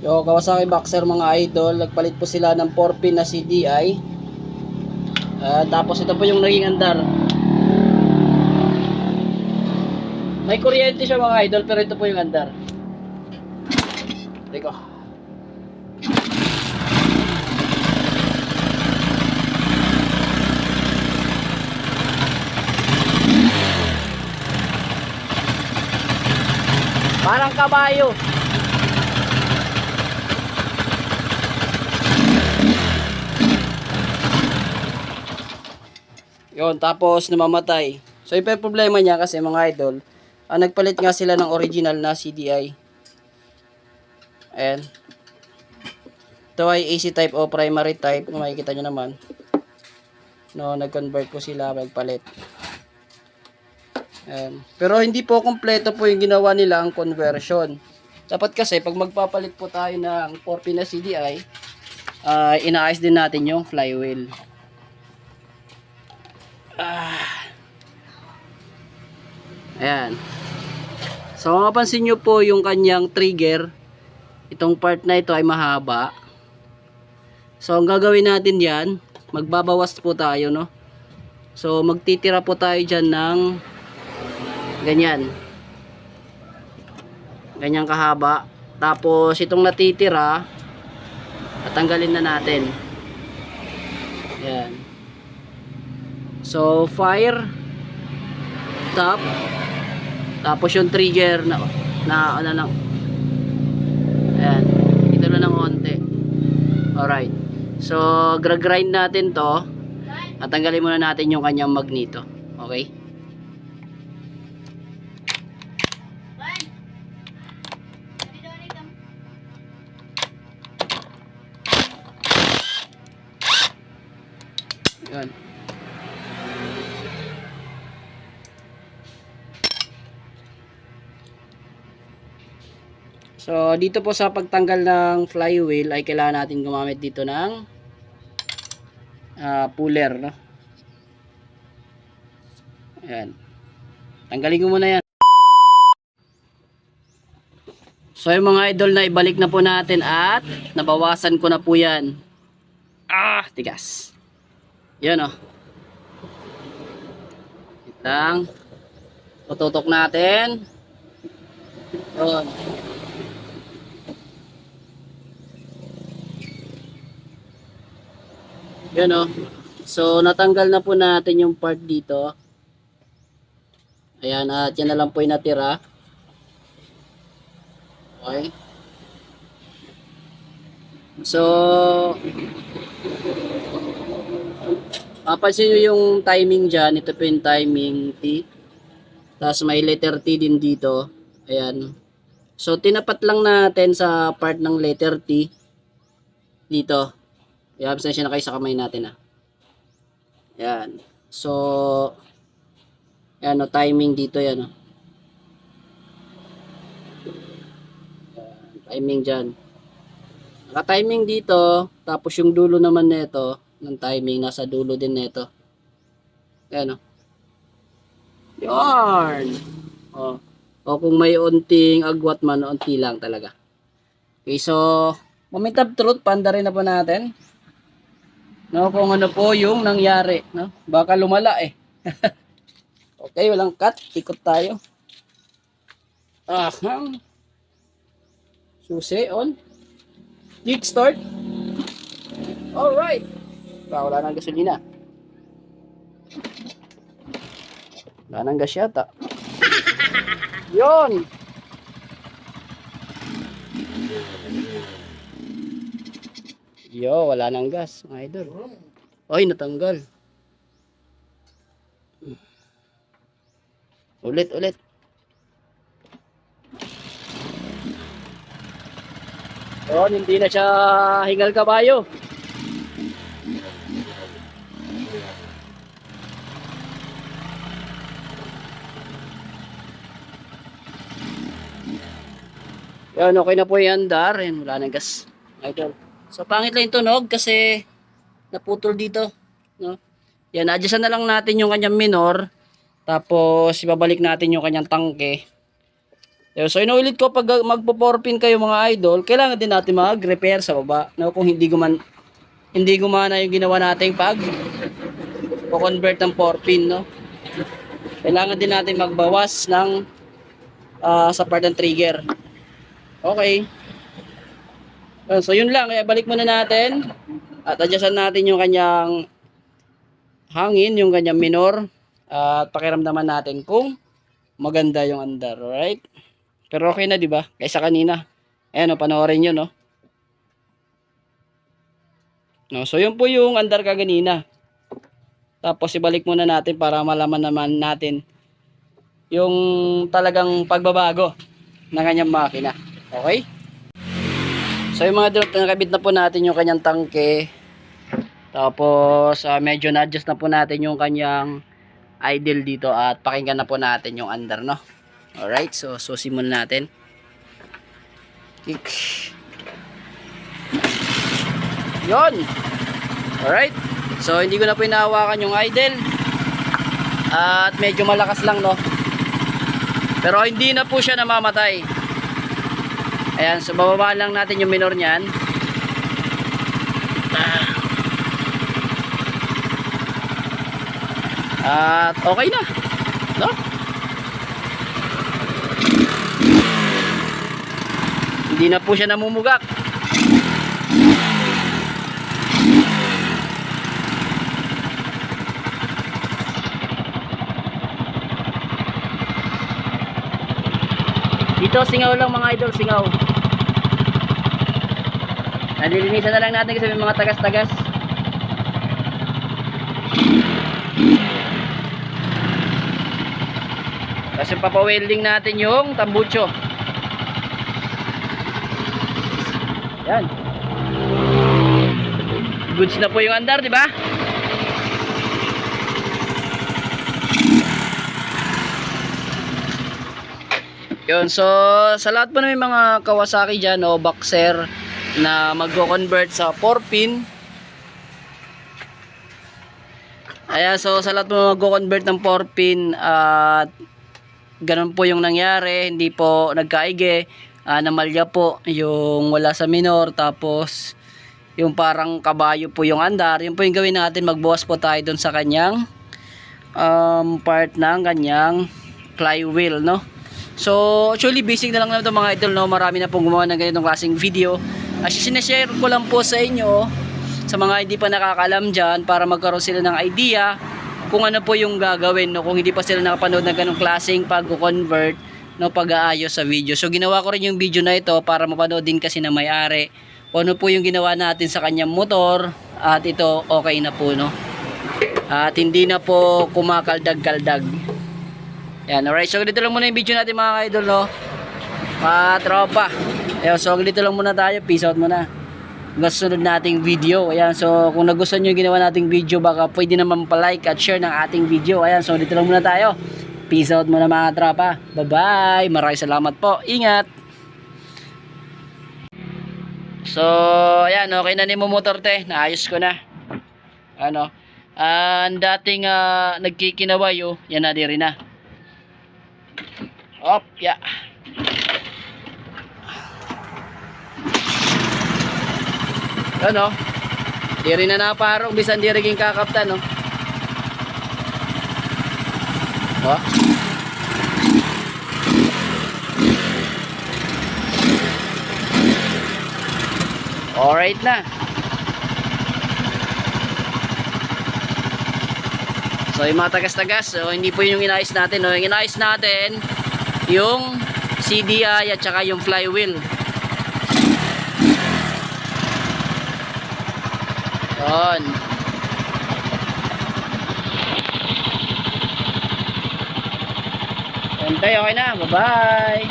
Yo, Kawasaki Boxer mga idol, nagpalit po sila ng 4-pin na CDI. Tapos ito po yung naging andar. May kuryente siya mga idol, pero ito po yung andar. Teko. Parang kabayo. Yon, tapos namamatay. So yung problema niya kasi mga idol, nagpalit nga sila ng original na CDI. Ayan. Ito ay AC type o primary type, kung makikita nyo naman. No, nag-convert po sila, nagpalit. Ayan. Pero hindi po kompleto po yung ginawa nila ang conversion. Dapat kasi pag magpapalit po tayo ng 4-pin na CDI, inaayos din natin yung flywheel. Ayan. So mapapansin nyo po yung kanyang trigger. Itong part na ito ay mahaba. So ang gagawin natin yan, magbabawas po tayo, no? So magtitira po tayo dyan ng ganyan. Ganyang kahaba. Tapos itong natitira, tatanggalin na natin. Ayan. So fire, top, tapos yung trigger na ano lang. Ayan. Ito na ng konti. Alright. So grind natin to. At tanggalin muna natin yung kanyang magneto. Okay? Yan. So dito po sa pagtanggal ng flywheel ay kailangan natin gumamit dito ng puller, no? Ayan. Tanggalin ko muna yan. So yung mga idol, na ibalik na po natin at nabawasan ko na po yan. Tigas. Yan, oh. Itang tututok natin. Yun. Yan, oh. So natanggal na po natin yung part dito. Ayan, at yan na lang po yung natira. Okay. So mapansin nyo yung timing dyan. Ito po yung timing T. Tapos may letter T din dito. Ayan. So tinapat lang natin sa part ng letter T dito. I-absensya na kayo sa kamay natin, ah. Ayan. So ayan, o, timing dito yan, o. Timing dyan. Naka-timing dito. Tapos yung dulo naman nito ng timing nasa dulo din nito. Ayan, o. Yarn. O. O kung may unting agwat man, unti lang talaga. Okay, so moment of truth, panda rin na po natin. No, kung ano po yung nangyari, no? Baka lumala eh. Okay, walang cut, ikot tayo. Susi on. Kickstart. Alright. Wala nang gasolina. Wala nang gas yata. Yun. Yo, wala nang gas, mga idol. Ay, natanggal. Ulit. Yun, hindi na siya hingal kabayo. Yan, okay na po yung andar. Yan, wala nang gas, idol. So pangit lang yung tunog kasi naputol dito, no? Yan, adjustan na lang natin yung kanyang minor. Tapos ibabalik natin yung kanyang tangke. So inuulit ko, pag magpo-4 pin kayo mga idol, kailangan din natin mag-repair sa baba, no? Kung hindi gumana yung ginawa nating pag convert ng 4 pin, no? Kailangan din natin magbawas ng sa part ng trigger. Okay. So yun lang, kaya balik muna natin at adjustan natin yung kanyang hangin, yung kanyang minor, at pakiramdaman natin kung maganda yung andar. Alright? Pero okay na, di ba? Kaysa kanina. Ayan, panoorin nyo, no? So yun po yung andar kaganina. Tapos ibalik muna natin para malaman naman natin yung talagang pagbabago ng kanyang makina. Okay? So yung mga drop, nakabit na po natin yung kanyang tangke. Tapos medyo na-adjust na po natin yung kanyang idle dito at pakinggan na po natin yung andar, no? Alright, so simulan natin. Kick. Yon. Alright. So hindi ko na po hinahawakan yung idle. At medyo malakas lang, no? Pero hindi na po siya namamatay. Ayan, so bababa lang natin yung minor niyan. At okay na, no? Hindi na po siya namumugak. Dito singaw lang mga idol, singaw. Nalilinisan na lang natin kasi may mga tagas-tagas. Kasi papawelding natin yung tambucho. Yan. Goods na po yung andar, di ba? Yun, so sa lahat po na may mga Kawasaki dyan o Boxer na magko-convert sa 4 pin. Ayan, so sa lahat po magko-convert ng 4 pin at ganun po yung nangyari, hindi po nagkaige, namalya po yung wala sa minor, tapos yung parang kabayo po yung andar. Yun po yung gawin natin, magbuwas po tayo dun sa kanyang part ng kanyang flywheel, no? So actually basic na lang naman ito mga idol, no? Marami na pong gumawa ng ganitong klaseng video. Sinashare ko lang po sa inyo, sa mga hindi pa nakakalam dyan, para magkaroon sila ng idea kung ano po yung gagawin, no? Kung hindi pa sila nakapanood ng ganong klaseng pag-convert, no, pag-aayos sa video. So ginawa ko rin yung video na ito para mapanood din kasi na may-ari kung ano po yung ginawa natin sa kanyang motor, at ito okay na po, no? At hindi na po kumakaldag-kaldag. Yan, alright. So dito lang muna yung video natin mga idol, no? Tropa. Ayan, so dito lang muna tayo. Peace out muna. Sunod nating video. Ayan, so kung nagustuhan nyo yung ginawa nating video, baka pwede naman pa-like at share ng ating video. Ayan, so dito lang muna tayo. Peace out muna mga tropa. Bye-bye. Maraming salamat po. Ingat. So, ayan, okay na ni mo motor te. Naayos ko na. Ano? Ang dating nagkikinawayo, yan na rin na. Op, yeah. Ano? Di rin na naparong, bisan di rin kakaptan, no? Oh. Alright na. So yung mga tagas-tagas, so, hindi po yung inayos natin, no? Yung inayos natin yung CDI at saka yung flywheel. Yun. Okay na. Bye-bye.